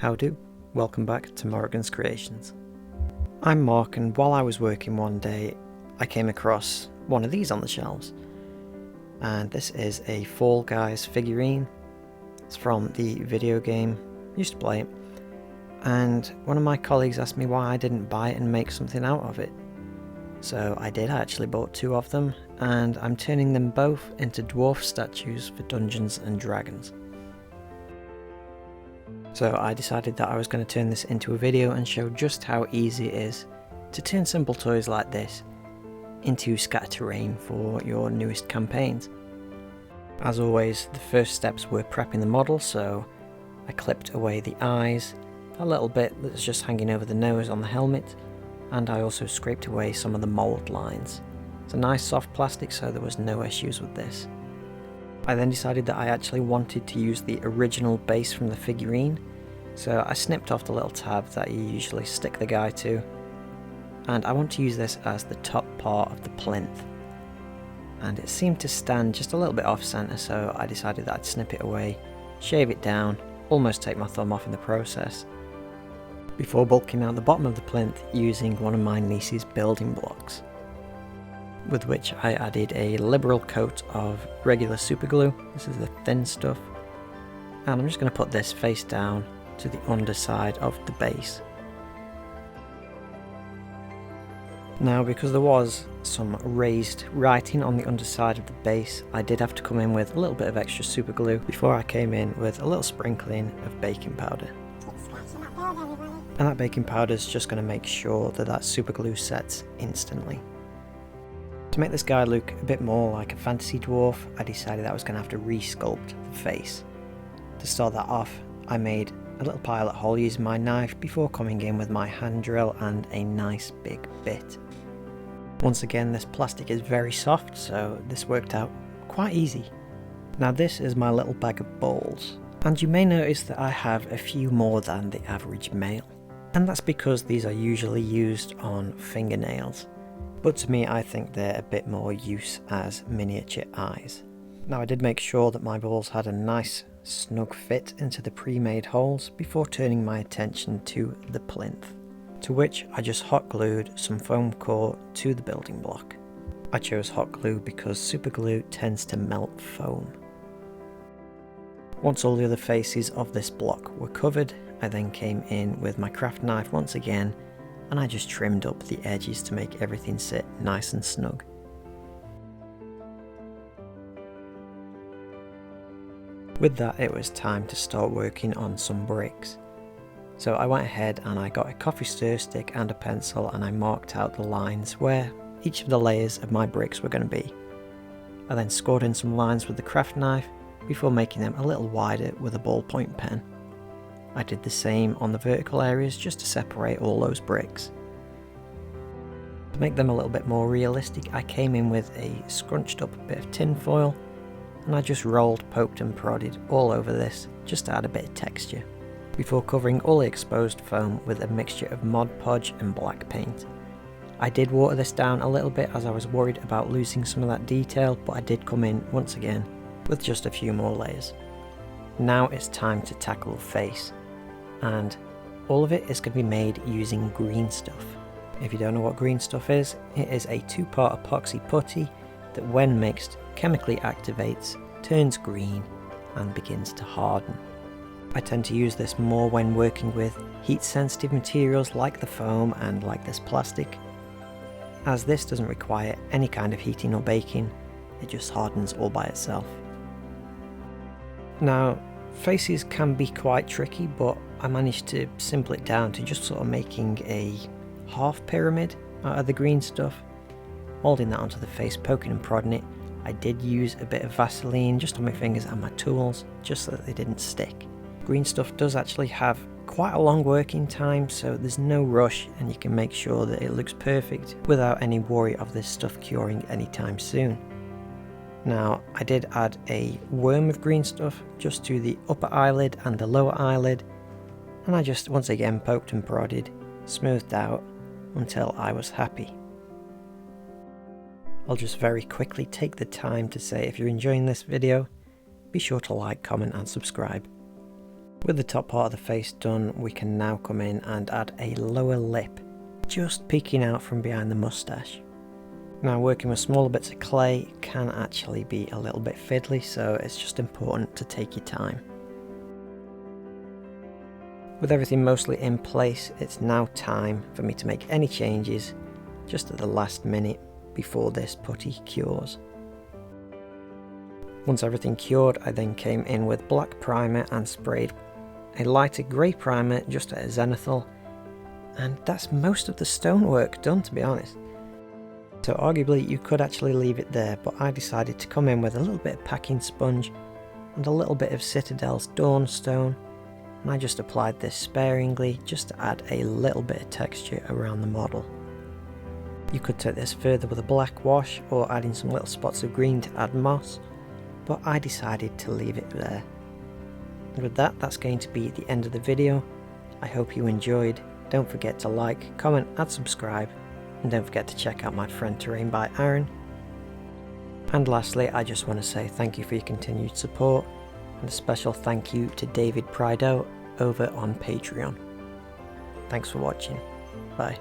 How do? Welcome back to MorrigansCreations. I'm Mark, and while I was working one day, I came across one of these on the shelves. And this is a Fall Guys figurine. It's from the video game, used to play it. And one of my colleagues asked me why I didn't buy it and make something out of it. So I did. I actually bought two of them, and I'm turning them both into dwarf statues for Dungeons and Dragons. So I decided that I was going to turn this into a video and show just how easy it is to turn simple toys like this into scatter terrain for your newest campaigns. As always, the first steps were prepping the model, so I clipped away the eyes, a little bit that's just hanging over the nose on the helmet, and I also scraped away some of the mould lines. It's a nice soft plastic, so there was no issues with this. I then decided that I actually wanted to use the original base from the figurine, so I snipped off the little tab that you usually stick the guy to, and I want to use this as the top part of the plinth. And it seemed to stand just a little bit off centre, so I decided that I'd snip it away, shave it down, almost take my thumb off in the process, before bulking out the bottom of the plinth using one of my niece's building blocks, with which I added a liberal coat of regular super glue. This is the thin stuff, and I'm just going to put this face down to the underside of the base. Now, because there was some raised writing on the underside of the base, I did have to come in with a little bit of extra super glue before I came in with a little sprinkling of baking powder. And that baking powder is just going to make sure that that super glue sets instantly. To make this guy look a bit more like a fantasy dwarf, I decided that I was going to have to re-sculpt the face. To start that off, I made a little pilot hole using my knife before coming in with my hand drill and a nice big bit. Once again, this plastic is very soft, so this worked out quite easy. Now this is my little bag of balls, and you may notice that I have a few more than the average male. And that's because these are usually used on fingernails, but to me I think they're a bit more use as miniature eyes. Now I did make sure that my balls had a nice snug fit into the pre-made holes before turning my attention to the plinth, to which I just hot glued some foam core to the building block. I chose hot glue because super glue tends to melt foam. Once all the other faces of this block were covered, I then came in with my craft knife once again, and I just trimmed up the edges to make everything sit nice and snug. With that, it was time to start working on some bricks. So I went ahead and I got a coffee stir stick and a pencil, and I marked out the lines where each of the layers of my bricks were going to be. I then scored in some lines with the craft knife before making them a little wider with a ballpoint pen. I did the same on the vertical areas just to separate all those bricks. To make them a little bit more realistic, I came in with a scrunched up bit of tin foil, and I just rolled, poked and prodded all over this just to add a bit of texture, before covering all the exposed foam with a mixture of Mod Podge and black paint. I did water this down a little bit as I was worried about losing some of that detail, but I did come in once again with just a few more layers. Now it's time to tackle the face, and all of it is going to be made using green stuff. If you don't know what green stuff is, it is a two-part epoxy putty that when mixed chemically activates, turns green and begins to harden. I tend to use this more when working with heat sensitive materials like the foam and like this plastic, as this doesn't require any kind of heating or baking, it just hardens all by itself. Now, faces can be quite tricky, but I managed to simple it down to just sort of making a half pyramid out of the green stuff, molding that onto the face, poking and prodding it. I did use a bit of Vaseline just on my fingers and my tools, just so that they didn't stick. Green stuff does actually have quite a long working time, so there's no rush, and you can make sure that it looks perfect without any worry of this stuff curing anytime soon. Now, I did add a worm of green stuff just to the upper eyelid and the lower eyelid, and I just once again poked and prodded, smoothed out until I was happy. I'll just very quickly take the time to say, if you're enjoying this video, be sure to like, comment and subscribe. With the top part of the face done, we can now come in and add a lower lip, just peeking out from behind the moustache. Now, working with smaller bits of clay can actually be a little bit fiddly, so it's just important to take your time. With everything mostly in place, it's now time for me to make any changes just at the last minute before this putty cures. Once everything cured, I then came in with black primer and sprayed a lighter grey primer just at a zenithal, and that's most of the stonework done, to be honest. So arguably you could actually leave it there, but I decided to come in with a little bit of packing sponge and a little bit of Citadel's Dawnstone, and I just applied this sparingly just to add a little bit of texture around the model. You could take this further with a black wash or adding some little spots of green to add moss, but I decided to leave it there. And with that, that's going to be the end of the video. I hope you enjoyed. Don't forget to like, comment and subscribe, and don't forget to check out my friend Terrain by Aaron. And lastly, I just want to say thank you for your continued support, and a special thank you to David Prideaux over on Patreon. Thanks for watching. Bye.